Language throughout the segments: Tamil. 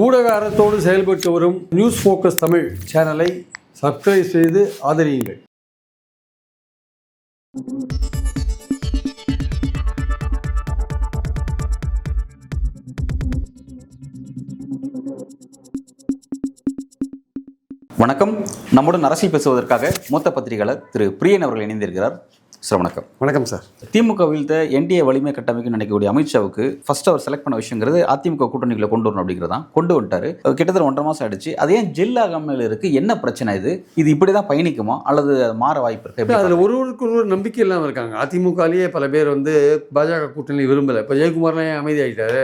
ஊடக அறத்தோடு செயல்பட்டு வரும் நியூஸ் ஃபோக்கஸ் தமிழ் சேனலை சப்ஸ்கிரைப் செய்து ஆதரியுங்கள். வணக்கம். நம்முடன் அரசியல் பேசுவதற்காக மூத்த பத்திரிகையாளர் திரு பிரியன் அவர்கள் இணைந்திருக்கிறார். சார் வணக்கம். வணக்கம் சார். திமுக வீழ்த்த என்டிஏ வலிமை கட்டமைக்கும் நினைக்கக்கூடிய அமித்ஷாவுக்கு ஃபர்ஸ்ட் அவர் செலக்ட் பண்ண விஷயங்கிறது அதிமுக கூட்டணிகளை கொண்டு வரணும் அப்படிங்கிறதான் கொண்டு வந்துட்டாரு. கிட்டத்தட்ட 1.5 மாதம் ஆயிடுச்சு. அது ஏன் ஜெல் ஆகாமல் இருக்கு? என்ன பிரச்சனை இது இப்படி தான் பயணிக்குமா அல்லது மாற வாய்ப்பு இருக்கு? அதில் ஒருவருக்கு ஒரு நம்பிக்கை இல்லாமல் இருக்காங்க. அதிமுகலேயே பல பேர் பாஜக கூட்டணி விரும்பலை. இப்போ ஜெயக்குமார்லாம் ஏன் அமைதியாகிட்டாரு?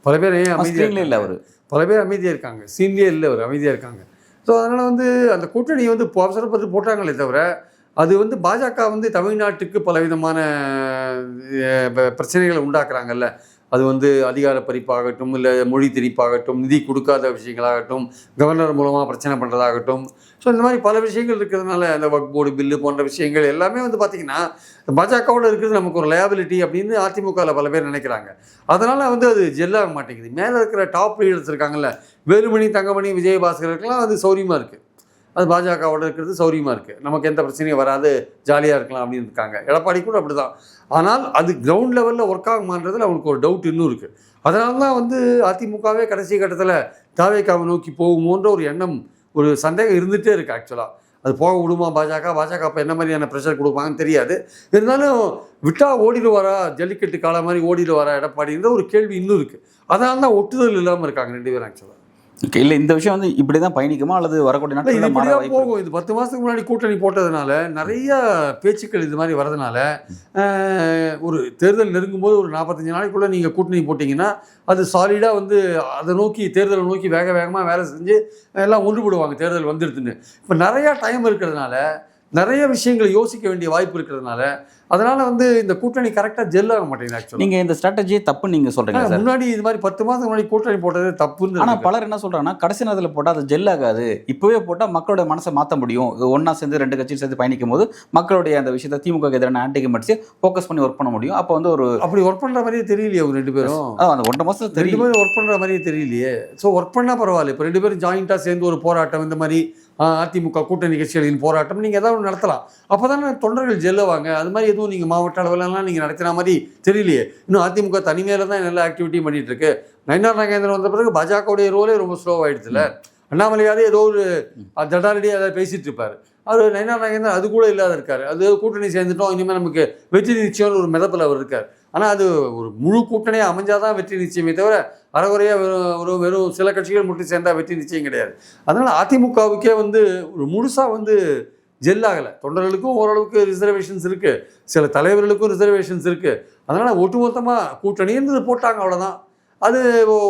பல பேர் ஏன் அமைதியாக இல்லை? அவர் பல பேர் அமைதியாக இருக்காங்க. சீன்லேயே இல்லை, அவர் அமைதியாக இருக்காங்க. ஸோ அதனால் அந்த கூட்டணி அவசரப்பட்டு போட்டாங்களே தவிர அது பாஜக தமிழ்நாட்டுக்கு பலவிதமான பிரச்சனைகளை உண்டாக்குறாங்கல்ல. அது அதிகார பறிப்பாகட்டும், இல்லை மொழி திணிப்பாகட்டும், நிதி கொடுக்காத விஷயங்களாகட்டும், கவர்னர் மூலமாக பிரச்சனை பண்ணுறதாகட்டும். ஸோ இந்த மாதிரி பல விஷயங்கள் இருக்கிறதுனால அந்த வக்ஃப் போர்டு பில்லு போன்ற விஷயங்கள் எல்லாமே பார்த்திங்கன்னா பாஜகவோடு இருக்கிறது நமக்கு ஒரு லேபிலிட்டி அப்படின்னு அதிமுகவில் பல பேர் நினைக்கிறாங்க. அதனால் அது ஜெல்லாக மாட்டேங்குது. மேலே இருக்கிற டாப் லீடர்ஸ் இருக்காங்கல்ல, வேலுமணி, தங்கமணி, விஜயபாஸ்கருக்கெல்லாம் அது சௌரியமாக இருக்குது. அது பாஜகவோட இருக்கிறது சௌரியமாக இருக்குது. நமக்கு எந்த பிரச்சனையும் வராது, ஜாலியாக இருக்கலாம் அப்படின்னு இருக்காங்க. எடப்பாடி கூட அப்படி தான். ஆனால் அது கிரவுண்ட் லெவலில் ஒர்க் ஆகுமான்றதில் அவனுக்கு ஒரு டவுட் இன்னும் இருக்குது. அதனால தான் அதிமுகவே கடைசி கட்டத்தில் தாவேக்காவை நோக்கி போகுமோன்ற ஒரு எண்ணம், ஒரு சந்தேகம் இருந்துகிட்டே இருக்குது. ஆக்சுவலாக அது போக விடுமா பாஜக அப்போ என்ன மாதிரியான ப்ரெஷர் கொடுப்பாங்கன்னு தெரியாது. இருந்தாலும் விட்டால் ஓடிடுவாரா, ஜல்லிக்கட்டு காலம் மாதிரி ஓடிடுவாரா எடப்பாடின்ற ஒரு கேள்வி இன்னும் இருக்குது. அதனால தான் ஒட்டுதல் இல்லாமல் இருக்காங்க 2 பேரும் ஆக்சுவலாக. இல்லை, இந்த விஷயம் இப்படி தான் பயணிக்குமா அல்லது வரக்கூடிய நாட்களில் மாற வாய்ப்பு போகும்? இது 10 மாதத்துக்கு முன்னாடி கூட்டணி போட்டதுனால நிறைய பேச்சுக்கள் இது மாதிரி வரதுனால ஒரு தேர்தல் நெருங்கும்போது ஒரு 45 நாளைக்குள்ளே நீங்கள் கூட்டணி போட்டிங்கன்னா அது சாலிடாக அதை நோக்கி, தேர்தலை நோக்கி வேகமாக வேலை செஞ்சு எல்லாம் ஒன்றுபடுவாங்க தேர்தல் வந்துடுதுன்னு. இப்போ நிறையா டைம் இருக்கிறதுனால நிறைய விஷயங்களை யோசிக்க வேண்டிய வாய்ப்பு இருக்கிறதுனால அதனால் இந்த கூட்டணி கரெக்டாக ஜெல் ஆக மாட்டேங்குது. ஆக்சுவலி நீங்கள் இந்த ஸ்ட்ராட்டஜியே தப்புன்னு நீங்கள் சொல்கிறீங்க. முன்னாடி இது மாதிரி 10 மாதம் முன்னாடி கூட்டணி போட்டது தப்புன்னு. ஆனால் பலர் என்ன சொல்கிறாங்கன்னா, கடைசி நேரத்தில் போட்டால் அது ஜெல் ஆகாது, இப்போவே போட்டால் மக்களோட மனசை மாற்ற முடியும், ஒன்றா சேர்ந்து 2 கட்சியும் சேர்ந்து பயணிக்கும் போது மக்களுடைய அந்த விஷயத்தை திமுக எதிரான ஆன்டிகமெண்ட்ஸை ஃபோக்கஸ் பண்ணி ஒர்க் பண்ண முடியும். அப்போ ஒரு அப்படி ஒர்க் பண்ணுற மாதிரியே தெரியலையே அவங்க 2 பேரும். அந்த 1.5 மாதம் 2 பேரும் ஒர்க் பண்ணுற மாதிரியே தெரியலையே. ஸோ ஒர்க் பண்ணால் பரவாயில்ல. இப்போ 2 பேரும் ஜாயிண்ட்டாக சேர்ந்து ஒரு போராட்டம், இந்த மாதிரி அதிமுக கூட்டணி கட்சிகளின் போராட்டம் நீங்கள் ஏதாவது நடத்தலாம். அப்போ தானே தொண்டர்கள் ஜெல்லுவாங்க. அது மாதிரி எதுவும் நீங்கள் மாவட்ட அளவிலலாம் நீங்கள் நடத்தின மாதிரி தெரியலையே. இன்னும் அதிமுக தனிமையில் தான் எல்லா ஆக்டிவிட்டியும் பண்ணிகிட்டு இருக்கு. நயினார் நாகேந்திரன் வந்த பிறகு பாஜகவுடைய ரோலே ரொம்ப ஸ்லோவாகிடுதுல. அண்ணாமலையாவது ஏதோ ஒரு தடாரடியாக அதை பேசிகிட்டு இருப்பார். அவர் நயினார் நாகேந்திரன் அது கூட இல்லாத இருக்கார். அது கூட்டணி சேர்ந்துட்டோம், இனிமேல் நமக்கு வெற்றி நிச்சயம்னு ஒரு மிதப்பில் அவர் இருக்கார். ஆனால் அது ஒரு முழு கூட்டணியாக அமைஞ்சாதான் வெற்றி நிச்சயமே தவிர அறகுறையாக வெறும் சில கட்சிகள் மட்டும் சேர்ந்தால் வெற்றி நிச்சயம் கிடையாது. அதனால் அதிமுகவுக்கே ஒரு முழுசாக ஜெல்லாகலை. தொண்டர்களுக்கும் ஓரளவுக்கு ரிசர்வேஷன்ஸ் இருக்குது, சில தலைவர்களுக்கும் ரிசர்வேஷன்ஸ் இருக்குது. அதனால் ஒட்டுமொத்தமாக கூட்டணின்றது போட்டாங்க, அவ்வளோதான். அது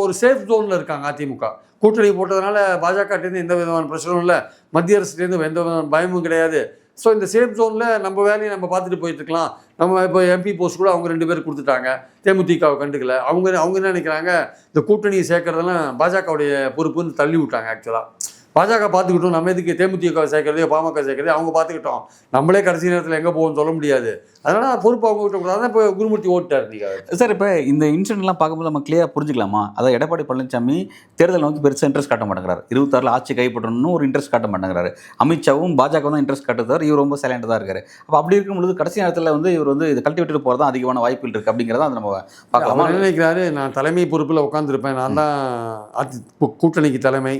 ஒரு சேஃப் ஜோனில் இருக்காங்க. அதிமுக கூட்டணி போட்டதுனால பாஜகட்டேருந்து எந்த விதமான பிரச்சனையும் இல்லை, மத்திய அரசுலேருந்து எந்த விதமான பயமும் கிடையாது. ஸோ இந்த சேஃப் ஜோனில் நம்ம வேலையை நம்ம பார்த்துட்டு போயிட்டுருக்கலாம். நம்ம இப்போ எம்பி போஸ்ட் கூட அவங்க 2 பேர் கொடுத்துட்டாங்க, தேமுதிகவை கண்டுக்கல. அவங்க என்ன நினைக்கிறாங்க, இந்த கூட்டணியை சேர்க்கறதெல்லாம் பாஜகவுடைய பொறுப்புன்னு தள்ளி விட்டாங்க. ஆக்சுவலாக பாஜக பார்த்துக்கிட்டோம், நம்ம எதுக்கு தேமுதிக சேர்க்கறதே பாமக சேர்க்கறதே அவங்க பார்த்துக்கிட்டோம், நம்மளே கடைசி நேரத்தில் எங்கே போகணும்னு சொல்ல முடியாது. அதனால் பொறுப்பு அவங்க கிட்ட கூடாது. இப்போ குருமூர்த்தி ஓட்டார். நீங்கள் சார் இப்போ இந்த இன்சிடென்ட்லாம் பார்க்கும்போது நம்ம கிளியராக புரிஞ்சுக்கலாமா? அதாவது எடப்பாடி பழனிசாமி தேர்தல் நோக்கி பெருசாக இன்ட்ரெஸ்ட் காட்ட மாட்டேங்கிறார். 26 ஆட்சி கைப்பற்றணும்னு ஒரு இன்ட்ரெஸ்ட் காட்ட மாட்டேங்கிறாரு. அமித்ஷாவும் பாஜக தான் இன்ட்ரெஸ்ட் காட்டுறாரு. இவர் ரொம்ப சைலண்டாக தான் இருக்காரு. அப்போ அப்படி இருக்கும்பொழுது கடைசி நேரத்தில் இவர் இது கல்டிவேட்டர் போகிறது தான் அதிகமான வாய்ப்புகள் இருக்குது அப்படிங்கிறத நம்ம பார்க்கலாம். அவர் நினைக்கிறாரு, நான் தலைமை பொறுப்பில் உட்காந்துருப்பேன், நான் தான் கூட்டணிக்கு தலைமை,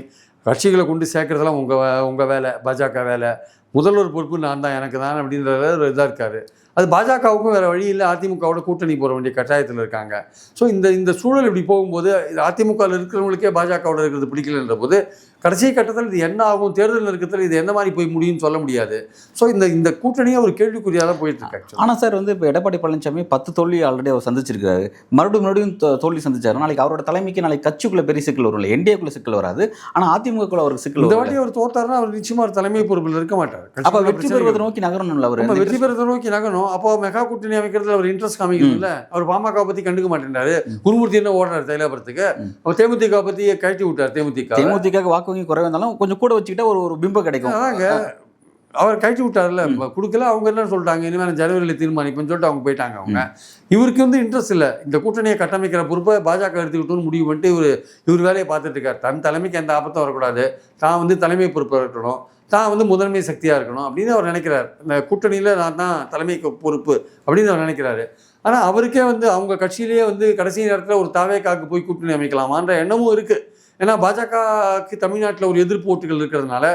கட்சிகளை கொண்டு சேர்க்கறதெல்லாம் உங்கள் வேலை, பாஜக வேலை, முதல்வர் பொறுப்பு நான் தான், எனக்கு தான் அப்படின்ற ஒரு இதாக இருக்கார். அது பாஜகவுக்கும் வேறு வழி இல்லை, அதிமுகவோட கூட்டணி போகிற வேண்டிய கட்டாயத்தில் இருக்காங்க. ஸோ இந்த சூழல் இப்படி போகும்போது அதிமுகவில் இருக்கிறவங்களுக்கே பாஜகவோட இருக்கிறது பிடிக்கலன்ற போது கடைசி கட்டத்தில் இது என்ன ஆகும், தேர்தல் நெருக்கத்தில் இது எந்த மாதிரி போய் முடியும்னு சொல்ல முடியாது. ஸோ இந்த கூட்டணியை ஒரு கேள்விக்குறியாக தான் போயிட்டு இருக்காங்க. ஆனால் சார் இப்போ எடப்பாடி பழனிசாமி 10 தோல்வி ஆல்ரெடி அவர் சந்திச்சிருக்காரு. மறுபடியும் தோல்வி சந்திச்சாரு. நாளைக்கு அவரோட தலைமைக்கு நாளைக்கு கட்சிக்குள்ளே பெரிய சிக்கல் வரும், இல்லை என்டிஏக்குள்ளே சிக்கல் வராது. ஆனால் அதிமுகக்குள்ள அவருக்கு சிக்கல். இந்த வாட்டி அவர் தோத்தாருன்னா அவர் நிச்சயமாக ஒரு தலைமை பொறுப்பில் இருக்க மாட்டார். அப்போ வெற்றி பெறுவதை நோக்கி நகரணும். அவர் வெற்றி பெறுவதை நோக்கி நகரணும். அப்போ மெகா கூட்டணி அமைக்கிறதுல அவர் இன்ட்ரெஸ்ட் காமிக்கணும் இல்லை. அவர் பாமக பற்றி கண்டுக்க மாட்டேன்றாரு. குருமூர்த்தி என்ன ஓடுறாரு தைலாபுரத்துக்கு. அவர் தேமுதிக பற்றி கழட்டி விட்டார். தேமுதிக வாக்கு குறைவு இருந்தாலும் கொஞ்சம் கூட வச்சுக்கிட்டா ஒரு பிம்பம் கிடைக்கும். அதாங்க அவர் கழிச்சு விட்டார்ல, கொடுக்கல. அவங்க என்ன சொல்லிட்டாங்க, இனிமேல் ஜனவரியில் தீர்மானிப்பேன்னு சொல்லிட்டு அவங்க போயிட்டாங்க. அவங்க இவருக்கு வந்து இன்ட்ரெஸ்ட் இல்லை, இந்த கூட்டணியை கட்டமைக்கிற பொறுப்பை பாஜக எடுத்துக்கிட்டோன்னு முடிவு பண்ணிட்டு இவர் வேலையை பார்த்துட்டு இருக்கார். தன் தலைமைக்கு எந்த ஆபத்தும் வரக்கூடாது, தான் வந்து தலைமை பொறுப்பு இருக்கணும், தான் வந்து முதன்மை சக்தியாக இருக்கணும் அப்படின்னு அவர் நினைக்கிறார். இந்த கூட்டணியில் நான் தான் தலைமைக்கு பொறுப்பு அப்படின்னு அவர் நினைக்கிறாரு. ஆனால் அவருக்கே வந்து அவங்க கட்சியிலேயே வந்து கடைசி நேரத்தில் ஒரு தாவேக்காவுக்கு போய் கூட்டணி அமைக்கலாமான்ற எண்ணமும் இருக்குது. ஏன்னா பாஜகவுக்கு தமிழ்நாட்டில் ஒரு எதிர்ப்பு ஓட்டுகள் இருக்கிறதுனால,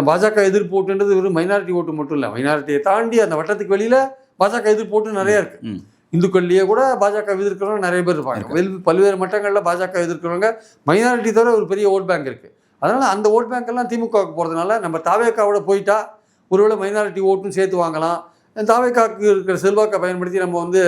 பாஜக எதிர்ப்பு ஓட்டுன்றது ஒரு மைனாரிட்டி ஓட்டு மட்டும் இல்லை, மைனாரிட்டியை தாண்டி அந்த வட்டத்துக்கு வெளியில் பாஜக எதிர்ப்பு ஓட்டு நிறைய இருக்குது. இந்துக்கள்லேயே கூட பாஜக எதிர்க்கிறவங்க நிறைய பேர் இருப்பாங்க. பல்வேறு மட்டங்களில் பாஜக எதிர்க்கிறவங்க மைனாரிட்டி தவிர ஒரு பெரிய ஓட் பேங்க் இருக்குது. அதனால் அந்த ஓட் பேங்க்கெல்லாம் திமுகவுக்கு போகிறதுனால நம்ம தாவேக்காவோட போயிட்டா ஒருவேளை மைனாரிட்டி ஓட்டும் சேர்த்து வாங்கலாம். தாவேக்காவுக்கு இருக்கிற செல்வாக்கை பயன்படுத்தி நம்ம வந்து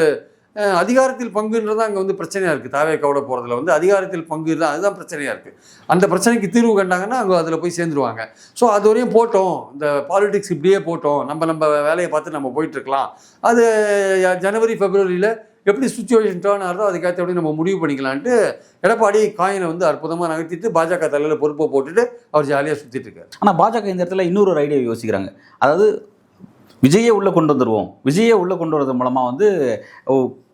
அதிகாரத்தில் பங்குன்றது அங்கே வந்து பிரச்சனையாக இருக்குது. தாவேக்காவோட போகிறதுல வந்து அதிகாரத்தில் பங்கு தான், அதுதான் பிரச்சனையாக இருக்குது. அந்த பிரச்சனைக்கு தீர்வு கண்டாங்கன்னா அங்கே அதில் போய் சேர்ந்துருவாங்க. ஸோ அது வரையும் போட்டோம், இந்த பாலிடிக்ஸ் இப்படியே போட்டோம், நம்ம வேலையை பார்த்து நம்ம போயிட்டுருக்கலாம். அது ஜனவரி பிப்ரவரியில் எப்படி சுச்சுவேஷன் டேர்ன் ஆகிறதோ அதுக்கேற்றபடி நம்ம முடிவு பண்ணிக்கலான்ட்டு எடப்பாடி காயினை வந்து அற்புதமாக நகர்த்திட்டு பாஜக தலையில் பொறுப்பை போட்டுட்டு அவர் ஜாலியாக சுற்றிட்டு இருக்காரு. ஆனால் பாஜக இந்த இடத்துல இன்னொரு ஐடியா யோசிக்கிறாங்க. அதாவது விஜயை உள்ளே கொண்டு வந்துடுவோம், விஜயை உள்ளே கொண்டு வரது மூலமாக வந்து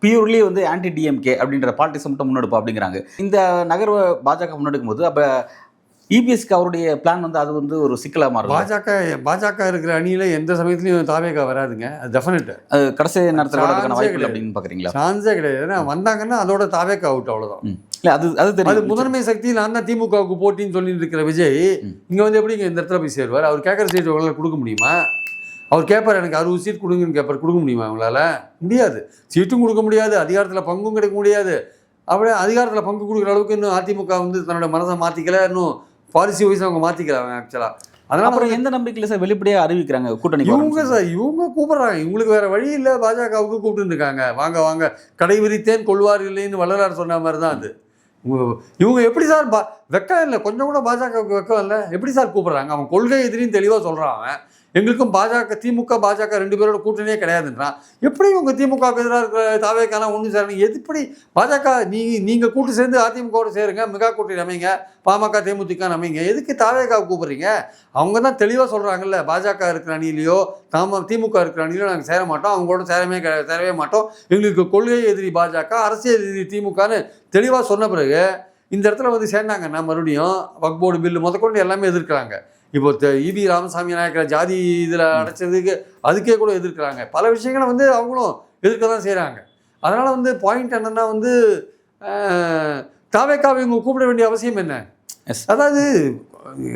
பியூர்லி வந்து ஆன்டி டிஎம்கே அப்படின்ற பாலிட்டிக்ஸை மட்டும் முன்னெடுப்போம் அப்படிங்கிறாங்க. இந்த நகர்வை பாஜக முன்னெடுக்கும் போது அப்போ இபிஎஸ்க்கு அவருடைய பிளான் வந்து அது வந்து ஒரு சிக்கலாக மாறும். பாஜக இருக்கிற அணியில் எந்த சமயத்துலையும் தாவேகா வராதுங்க, அது டெஃபினட். அது கடைசி நேரத்தில் வாய்ப்பு இல்லை அப்படின்னு பார்க்குறீங்களா? சான்ஸே கிடையாது. ஏன்னா வந்தாங்கன்னா அதோட தாவேகா அவுட், அவ்வளோதான். இல்லை அது தெரியும். அது முதன்மை சக்தி நான் தான் திமுகவுக்கு போட்டின்னு சொல்லிட்டு இருக்கிற விஜய் இங்கே வந்து எப்படி இங்கே இந்த இடத்துல போய் சேருவார்? அவர் கேட்குற சீட் உங்களால் கொடுக்க முடியுமா? அவர் கேட்பார், எனக்கு 60 சீட் கொடுங்கன்னு கேட்பார், கொடுக்க முடியுமா அவங்களால? முடியாது. சீட்டும் கொடுக்க முடியாது, அதிகாரத்தில் பங்கும் கிடைக்க முடியாது. அப்படியே அதிகாரத்தில் பங்கு கொடுக்குற அளவுக்கு இன்னும் அதிமுக வந்து தன்னோட மனதை மாற்றிக்கல, இன்னும் பாலிசி வைஸ் அவங்க மாற்றிக்கிறாங்க ஆக்சுவலாக. அதனால் அப்புறம் எந்த நம்பிக்கையில் சார் வெளிப்படையாக அறிவிக்கிறாங்க கூட்டணி? இவங்க கூப்பிட்றாங்க, இவங்களுக்கு வேறு வழி இல்லை, பாஜகவுக்கு கூப்பிட்டுருக்காங்க. வாங்க வாங்க கடை விரித்தேன் கொள்வார் இல்லைன்னு வள்ளலார் சொன்ன மாதிரி தான் அது. இவங்க எப்படி சார் வெக்கம் இல்லை, கொஞ்சம் கூட பாஜகவுக்கு வெக்கம் இல்லை, எப்படி சார் கூப்பிட்றாங்க? அவன் கொள்கை எதிரின்னு தெளிவாக சொல்கிறான். அவன் எங்களுக்கும் திமுக பாஜக 2 பேரோட கூட்டணியே கிடையாதுன்றான். எப்படி இவங்க திமுக எதிராக இருக்கிற தாவேக்காலாம் ஒன்று சேரணும்? எப்படி பாஜக நீங்கள் கூட்டு சேர்ந்து அதிமுகவோட சேருங்க, மெகா கூட்டணி அமைங்க, பாமக தேமுதிக அமைங்க, எதுக்கு தாவேக்காவை கூப்பிட்றீங்க? அவங்க தான் தெளிவாக சொல்கிறாங்கல்ல, பாஜக இருக்கிற அணியிலையோ திமுக இருக்கிற அணியிலையோ நாங்கள் சேர மாட்டோம், அவங்களோட சேரவே மாட்டோம், எங்களுக்கு கொள்கை எதிரி பாஜக, அரசியல் எதிரி திமுகன்னு தெளிவாக சொன்ன பிறகு இந்த இடத்துல வந்து சேர்ந்தாங்கன்னா மறுபடியும் வக்ஃப் போர்டு பில்லு முதற்கொண்டு எல்லாமே எதிர்க்கிறாங்க. இப்போ இவி ராமசாமி நாயக்கரை ஜாதி இதில் அடைச்சதுக்கு அதுக்கே கூட எதிர்க்கிறாங்க. பல விஷயங்களை வந்து அவங்களும் எதிர்க்க தான் செய்கிறாங்க. அதனால் வந்து பாயிண்ட் என்னென்னா வந்து தாவேக்காவை இவங்க கூப்பிட வேண்டிய அவசியம் என்ன? அதாவது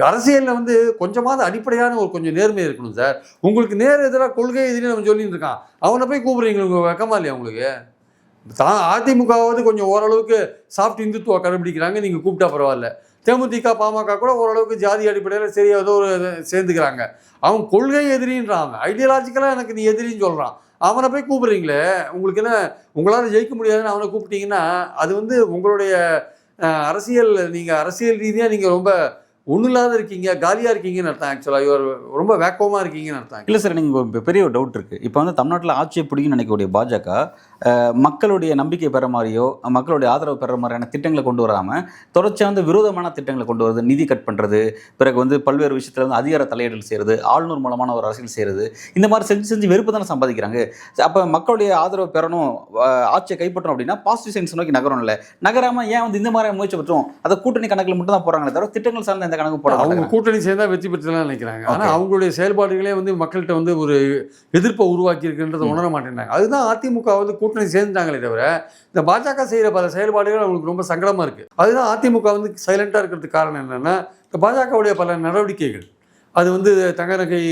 அரசியலில் வந்து கொஞ்சமாவது அடிப்படையான கொஞ்சம் நேர்மை இருக்கணும் சார். உங்களுக்கு நேர் எதிராக கொள்கை எதிரி நம்ம சொல்லிட்டு இருக்கான், அவனை போய் கூப்பிட்றீங்க, உங்களுக்கு வெக்கமா இல்லையா? உங்களுக்கு அதிமுகவாவது கொஞ்சம் ஓரளவுக்கு சாஃப்ட் இந்துத்துவ கடைபிடிக்கிறாங்க, நீங்கள் கூப்பிட்டா பரவாயில்ல. தேமுதிக பாமக கூட ஓரளவுக்கு ஜாதி அடிப்படையில் சரி ஏதோ ஒரு சேர்ந்துக்கிறாங்க. அவன் கொள்கை எதிரின்றான், ஐடியாலஜிக்கலாக எனக்கு நீ எதிரின்னு சொல்கிறான், அவனை போய் கூப்பிட்றீங்களே. உங்களுக்கு என்ன, உங்களால் ஜெயிக்க முடியாதுன்னு அவனை கூப்பிட்டீங்கன்னா அது வந்து உங்களுடைய அரசியல், நீங்கள் அரசியல் ரீதியாக நீங்கள் ரொம்ப ஒன்றும் இல்லாத இருக்கீங்க, காலியாக இருக்கீங்கன்னு அர்த்தம். ஆக்சுவலாக இவர் ரொம்ப வேக்கமாக இருக்கீங்கன்னு அர்த்தம். இல்லை சார், நீங்கள் பெரிய ஒரு டவுட் இருக்குது. இப்போ வந்து தமிழ்நாட்டில் ஆட்சியை பிடிக்குன்னு நினைக்கக்கூடிய பாஜக மக்களுடைய நம்பிக்கை பெற மாதிரியோ மக்களுடைய ஆதரவு பெற மாதிரியான திட்டங்களை கொண்டு வராமல் தொடர்ச்சியாக வந்து விரோதமான திட்டங்களை கொண்டு வருது. நிதி கட் பண்ணுறது, பிறகு வந்து பல்வேறு விஷயத்தில் வந்து அதிகார தலையீடுகள் செய்கிறது, ஆளுநர் மூலமான ஒரு அரசியல் செய்கிறது, இந்த மாதிரி செஞ்சு வெறுப்பு தானே சம்பாதிக்கிறாங்க. அப்போ மக்களுடைய ஆதரவு பெறணும், ஆட்சியை கைப்பற்றணும் அப்படின்னா பாசிட்டிவ் சைன்ஸ் நோக்கி நகரம் இல்லை, நகராமல் ஏன் வந்து இந்த மாதிரி முயற்சி பெற்றோம்? அதை கூட்டணி கணக்கில் மட்டும் தான் போகிறாங்களே தவிர திட்டங்கள் சார்ந்த எந்த கணக்கு போட அவங்க கூட்டணி சேர்ந்தா வெற்றி பெற்றுலாம் நினைக்கிறாங்க. ஆனால் அவங்களுடைய செயல்பாடுகளே வந்து மக்கள்கிட்ட வந்து ஒரு எதிர்ப்பை உருவாக்கி இருக்குன்றதை உணர மாட்டேங்கிறாங்க. அதுதான் அதிமுக வந்து கூட்டணி சேர்ந்துட்டாங்களே தவிர இந்த பாஜக செய்கிற பல செயல்பாடுகள் அவங்களுக்கு ரொம்ப சங்கடமாக இருக்குது. அதுதான் அதிமுக வந்து சைலண்டாக இருக்கிறதுக்கு காரணம் என்னென்னா, இந்த பாஜகவுடைய பல நடவடிக்கைகள், அது வந்து தங்க நகை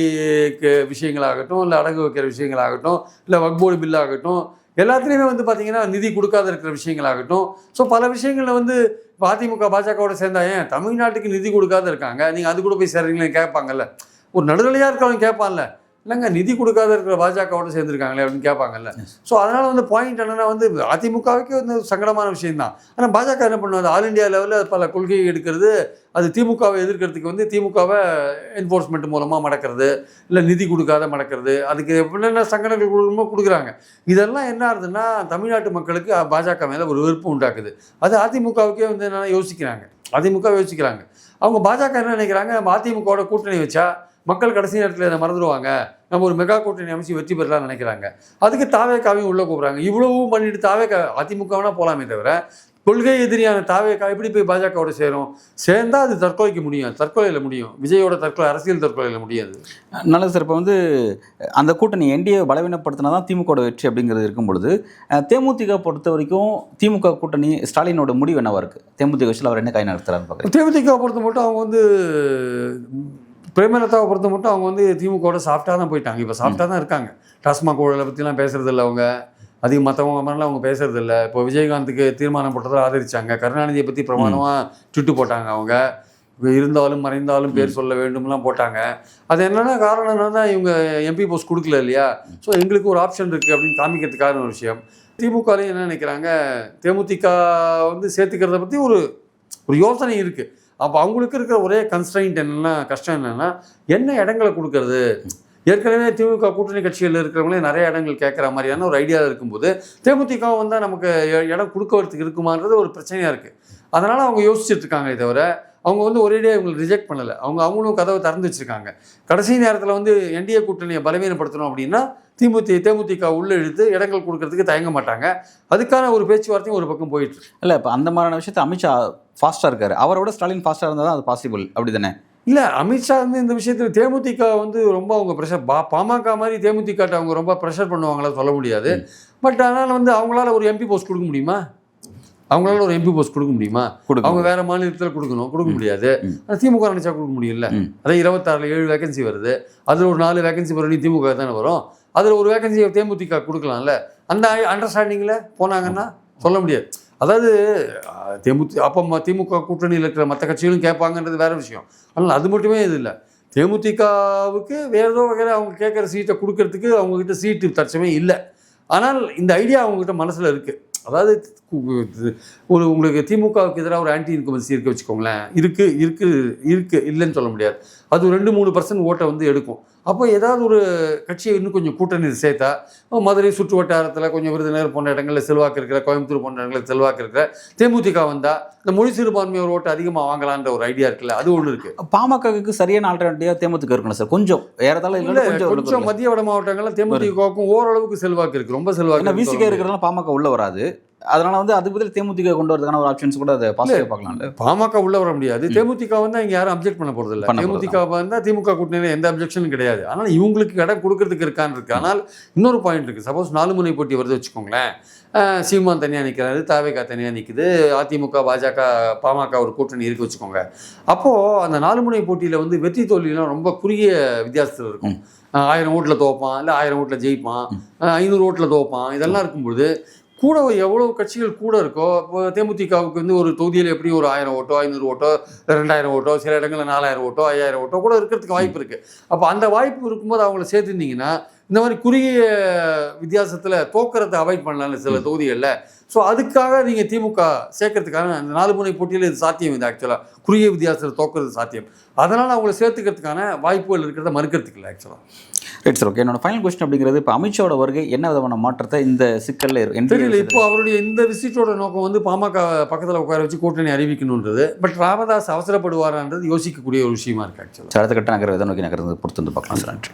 விஷயங்களாகட்டும், இல்லை அடகு வைக்கிற விஷயங்களாகட்டும், இல்லை வக்ஃப் போர்டு பில்லாகட்டும், எல்லாத்துலேயுமே வந்து பார்த்திங்கன்னா நிதி கொடுக்காத இருக்கிற விஷயங்களாகட்டும். ஸோ பல விஷயங்களில் வந்து இப்போ அதிமுக பாஜகவோட சேர்ந்தா ஏன் தமிழ்நாட்டுக்கு நிதி கொடுக்காத இருக்காங்க, நீங்கள் அது கூட போய் சேர்றீங்களேன்னு கேட்பாங்கல்ல. ஒரு நடுநிலையாக இருக்கிறவங்க கேட்பான்ல, இல்லைங்க நிதி கொடுக்காத இருக்கிற பாஜகவோட சேர்ந்துருக்காங்களே அப்படின்னு கேட்பாங்கல்ல. ஸோ அதனால் வந்து பாயிண்ட் என்னென்னா வந்து அதிமுகவுக்கு வந்து சங்கடமான விஷயம்தான். ஆனால் பாஜக என்ன பண்ணுவது, ஆல் இண்டியா லெவலில் பல கொள்கையை எடுக்கிறது, அது திமுகவை எதிர்க்கிறதுக்கு வந்து திமுகவை என்ஃபோர்ஸ்மெண்ட் மூலமாக மடக்கிறது, இல்லை நிதி கொடுக்காத மடக்கிறது, அதுக்கு என்னென்ன சங்கடங்கள் கொடுக்குறாங்க. இதெல்லாம் என்ன ஆகுதுன்னா தமிழ்நாட்டு மக்களுக்கு பாஜக மேலே ஒரு வெறுப்பு உண்டாக்குது. அது அதிமுகவுக்கே வந்து என்னென்னா யோசிக்கிறாங்க, அதிமுக யோசிக்கிறாங்க. அவங்க பாஜக என்ன நினைக்கிறாங்க, அதிமுகவோட கூட்டணி வச்சா மக்கள் கடைசி நேரத்தில் இதை மறந்துடுவாங்க, நம்ம ஒரு மெகா கூட்டணி அமைச்சு வெற்றி பெறலாம்னு நினைக்கிறாங்க. அதுக்கு தாவேக்காவையும் உள்ளே கூப்பிட்றாங்க. இவ்வளவும் பண்ணிட்டு தாவேக்கா அதிமுகனா போகலாமே தவிர கொள்கை எதிரியான தாவேக்கா எப்படி போய் பாஜகவோட சேரும்? சேர்ந்தா அது தற்கொலைக்கு முடியும், தற்கொலையில் முடியும். விஜயோட தற்கொலை அரசியல் தற்கொலையில் முடியாது. நல்லது சார். இப்போ வந்து அந்த கூட்டணி என்டிஏ பலவீனப்படுத்தினா தான் திமுகவோட வெற்றி அப்படிங்கிறது இருக்கும் பொழுது, தேமுதிக பொறுத்த வரைக்கும் திமுக கூட்டணி ஸ்டாலினோட முடிவு என்னவா இருக்குது? தேமுதிக விஷயத்தில் அவர் என்ன கை நடத்துறாருன்னு பார்க்குறேன். தேமுதிக பொறுத்த மட்டும் அவங்க வந்து பிரேமலதாவை பொறுத்த மட்டும் அவங்க வந்து திமுகவோட சாஃப்டாக தான் போயிட்டாங்க. இப்போ சாஃப்டாக தான் இருக்காங்க. டாஸ்மாக் ஊழலை பற்றிலாம் பேசுறது இல்லை அவங்க. அதிகம் மற்றவங்க மாதிரிலாம் அவங்க பேசுறது இல்லை. இப்போ விஜயகாந்துக்கு தீர்மானம் போட்டதை ஆதரிச்சாங்க. கருணாநிதியை பற்றி பிரமாணமாக ட்விட்டு போட்டாங்க அவங்க. இருந்தாலும் மறைந்தாலும் பேர் சொல்ல வேண்டும்லாம் போட்டாங்க. அது என்னென்னா காரணம் என்னன்னா இவங்க எம்பி போஸ்ட் கொடுக்கல இல்லையா? ஸோ எங்களுக்கு ஒரு ஆப்ஷன் இருக்குது அப்படின்னு காமிக்கிறதுக்கான ஒரு விஷயம். திமுகலையும் என்ன நினைக்கிறாங்க, தேமுதிக வந்து சேர்த்துக்கிறத பற்றி ஒரு யோசனை இருக்குது. அப்போ அவங்களுக்கு இருக்கிற ஒரே கன்ஸ்ட்ரைன்ட் என்னென்னா, கஷ்டம் என்னென்னா என்ன இடங்களை கொடுக்கறது. ஏற்கனவே திமுக கூட்டணி கட்சிகளில் இருக்கிறவங்களே நிறைய இடங்கள் கேட்குற மாதிரியான ஒரு ஐடியா இருக்கும்போது தேமுதிக வந்தால் நமக்கு இடம் கொடுக்கறதுக்கு இருக்குமான்றது ஒரு பிரச்சனையாக இருக்குது. அதனால் அவங்க யோசிச்சுட்டு இருக்காங்களே தவிர அவங்க வந்து ஒரேடியாக இவங்களை ரிஜெக்ட் பண்ணலை. அவங்களும் கதவை திறந்து வச்சுருக்காங்க. கடைசி நேரத்தில் வந்து என்டிஏ கூட்டணியை பலவீனப்படுத்தணும் அப்படின்னா தேமுதிக உள்ளே இழுத்து இடங்கள் கொடுக்கறதுக்கு தயங்க மாட்டாங்க. அதுக்கான ஒரு பேச்சுவார்த்தையும் ஒரு பக்கம் போயிட்டு இல்லை. இப்போ அந்த மாதிரியான விஷயத்தை அமித்ஷா ஃபாஸ்ட்டாக இருக்காரு. அவரோட ஸ்டாலின் ஃபாஸ்ட்டாக இருந்தால் தான் அது பாசிபிள், அப்படி தானே? இல்லை, அமித்ஷா வந்து இந்த விஷயத்தில் தேமுதிக வந்து ரொம்ப அவங்க ப்ரெஷர் பாமக மாதிரி தேமுதிகட்ட அவங்க ரொம்ப ப்ரெஷர் பண்ணுவாங்களா சொல்ல முடியாது. பட் ஆனால் வந்து அவங்களால ஒரு எம்பி போஸ்ட் கொடுக்க முடியுமா? அவங்களால ஒரு எம்பி போஸ்ட் கொடுக்க முடியுமா? அவங்க வேற மாநிலத்தில் கொடுக்க முடியாது. திமுக நினைச்சா கொடுக்க முடியல. அதே 26ல் 7 வேகன்சி வருது. அதில் ஒரு 4 வேகன்சி வரும் திமுக தானே வரும். அதில் ஒரு வேகன்சியை தேமுதிக கொடுக்கலாம்ல. அந்த அண்டர்ஸ்டாண்டிங்கில் போனாங்கன்னா சொல்ல முடியாது. அதாவது திமுக கூட்டணியில் இருக்கிற மற்ற கட்சிகளும் கேட்பாங்கன்றது வேற விஷயம். ஆனால் அது மட்டுமே இது இல்லை. தேமுதிகவுக்கு வேற ஏதோ வகையில் அவங்க கேட்குற சீட்டை கொடுக்கறதுக்கு அவங்கக்கிட்ட சீட்டு தற்சமே இல்லை. ஆனால் இந்த ஐடியா அவங்ககிட்ட மனசில் இருக்குது. அதாவது உங்களுக்கு திமுகவுக்கு எதிராக ஒரு ஆன்டி இன்கம்பன்சி இருக்க வச்சுக்கோங்களேன். இருக்கு இல்லைன்னு சொல்ல முடியாது. அது 2-3% ஓட்டை வந்து எடுக்கும். அப்போ ஏதாவது ஒரு கட்சியை இன்னும் கொஞ்சம் கூட்டணி சேர்த்தா மதுரை சுற்று வட்டாரத்தில் கொஞ்சம் விருதுநகர் போன்ற இடங்களில் செல்வாக்கு இருக்கிற, கோயம்புத்தூர் போன்ற இடங்களில் செல்வாக்கு இருக்கிற தேமுதிக வந்தால் இந்த மொழி சிறுபான்மையோர் ஓட்டு அதிகமாக வாங்கலான்ற ஒரு ஐடியா இருக்குல்ல, அது ஒன்று இருக்குது. பாமகவுக்கு சரியான ஆல்டர்னேட்டிவா தேமுதிக இருக்கணும் சார். கொஞ்சம் ஏறதால கொஞ்சம் மத்திய வட மாவட்டங்கள்ல தேமுதிகவுக்கும் ஓரளவுக்கு செல்வாக்கு இருக்குது, ரொம்ப செல்வாக்கு. விசிக இருக்கிறதுனால பாமக உள்ள வராது. அதனால வந்து அதுக்கு பதில் தேமுதிக கொண்டு வரதுக்கான ஒரு ஆப்ஷன்ஸ் கூட அதை பாசிட்டிவா பார்க்கலாம். பாமக உள்ள வர முடியாது. தேமுதிக வந்து இங்கே யாரும் அப்ஜெக்ட் பண்ண போறது இல்லை. தேமுதிக வந்தால் திமுக கூட்டணியில் எந்த அப்ஜெக்ஷனும் கிடையாது. ஆனால் இவங்களுக்கு இடம் கொடுக்கறதுக்கு இருக்கான்னு இருக்கு. ஆனால் இன்னொரு பாயிண்ட் இருக்குது. சப்போஸ் 4 முனை போட்டி வருது வச்சுக்கோங்களேன். சீமான் தனியாக நிற்கிறாரு, தாவேகா தனியாக நிற்குது, அதிமுக பாஜக பாமக ஒரு கூட்டணி இருக்கு வச்சுக்கோங்க. அப்போது அந்த 4 முனை போட்டியில் வந்து வெற்றி தோல்வியெல்லாம் ரொம்ப குறுகிய வித்தியாசத்தில் இருக்கும். 1000 ஓட்டில் தோப்பான், இல்லை 1000 ஓட்டில் ஜெயிப்பான், 500 ஓட்டில் தோப்பான். இதெல்லாம் இருக்கும்பொழுது கூட எவ்வளோ கட்சிகள் கூட இருக்கோ, இப்போ தேமுதிகவுக்கு வந்து ஒரு தொகுதியில் எப்படி ஒரு 1000 ஓட்டோ 500 ஓட்டோ 2000 ஓட்டோ, சில இடங்களில் 4000 ஓட்டோ 5000 ஓட்டோ கூட இருக்கிறதுக்கு வாய்ப்பு இருக்குது. அப்போ அந்த வாய்ப்பு இருக்கும்போது அவங்கள சேர்த்துருந்தீங்கன்னா இந்த மாதிரி குறுகிய வித்தியாசத்தில் தோக்கிறத அவாய்ட் பண்ணலாம்ல சில தொகுதிகளில். ஸோ அதுக்காக நீங்கள் திமுக சேர்க்கறதுக்கான அந்த 4 முனை போட்டியில் இது சாத்தியம். இது ஆக்சுவலாக குறுகிய வித்தியாசத்தில் தோக்கிறது சாத்தியம். அதனால் அவங்கள சேர்த்துக்கிறதுக்கான வாய்ப்புகள் இருக்கிறத மறுக்கிறதுக்கு இல்லை ஆக்சுவலாக. Right sir. ஓகே. என்னோட ஃபைனல் கொஸ்டின் அப்படிங்கிறது, இப்போ அமித்ஷாவோட வருகை என்ன விதமான மாற்றத்தை இந்த சிக்கலில் தெரியல. இப்போ அவருடைய இந்த விசிட்டோட நோக்கம் வந்து பாமக பக்கத்தில் உட்கார வச்சு கூட்டணி அறிவிக்கணுன்றது. பட் ராமதாஸ் அவசரப்படுவாரான்றது யோசிக்கக்கூடிய ஒரு விஷயமா இருக்கு ஆக்சுவலாக. அடுத்த கட்ட நகர் எதை நோக்கி நகர்ந்து பொறுத்து வந்து பார்க்கலாம் சார். நன்றி.